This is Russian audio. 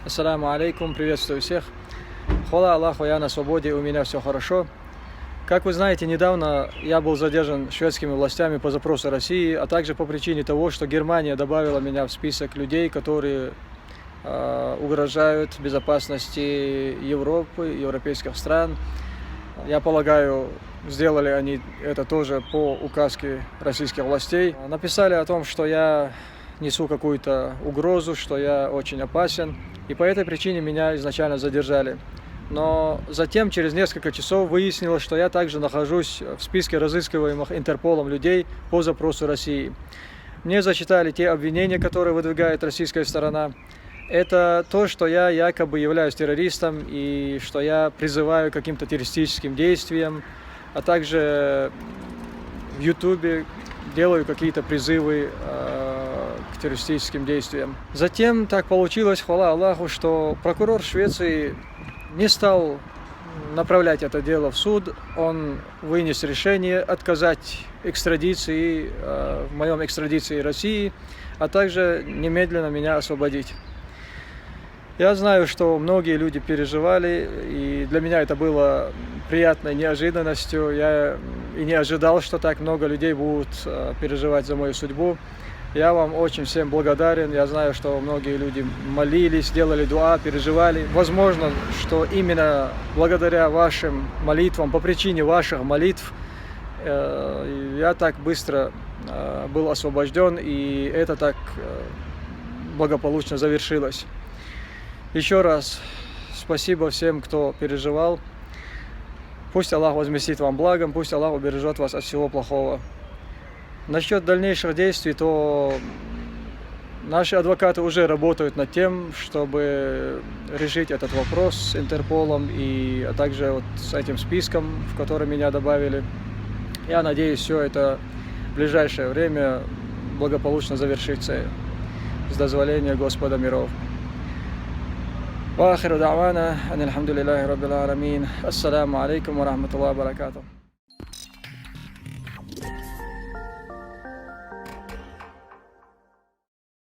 Ассаламу алейкум, приветствую всех. Хвала Аллаху, я на свободе, у меня все хорошо. Как вы знаете, недавно я был задержан шведскими властями по запросу России, а также по причине того, что Германия добавила меня в список людей, которые угрожают безопасности Европы, европейских стран. Я полагаю, сделали они это тоже по указке российских властей. Написали о том, что я несу какую-то угрозу, что я очень опасен, и по этой причине меня изначально задержали. Но затем, через несколько часов, выяснилось, что я также нахожусь в списке разыскиваемых Интерполом людей по запросу России. Мне зачитали те обвинения, которые выдвигает российская сторона. Это то, что я якобы являюсь террористом и что я призываю к каким-то террористическим действиям, а также в Ютубе делаю какие-то призывы к террористическим действиям. Затем так получилось, хвала Аллаху, что прокурор Швеции не стал направлять это дело в суд. Он вынес решение отказать экстрадиции, в моем экстрадиции России, а также немедленно меня освободить. Я знаю, что многие люди переживали, и для меня это было приятной неожиданностью. Я и не ожидал, что так много людей будут переживать за мою судьбу. Я вам очень всем благодарен. Я знаю, что многие люди молились, делали дуа, переживали. Возможно, что именно благодаря вашим молитвам, по причине ваших молитв, я так быстро был освобожден, и это так благополучно завершилось. Еще раз спасибо всем, кто переживал. Пусть Аллах возместит вам благом, пусть Аллах убережет вас от всего плохого. Насчет дальнейших действий, то наши адвокаты уже работают над тем, чтобы решить этот вопрос с Интерполом а также вот с этим списком, в который меня добавили. Я надеюсь, все это в ближайшее время благополучно завершится с дозволения Господа миров. وآخر دعوانا أن الحمد لله رب العالمين. السلام عليكم ورحمة الله وبركاته.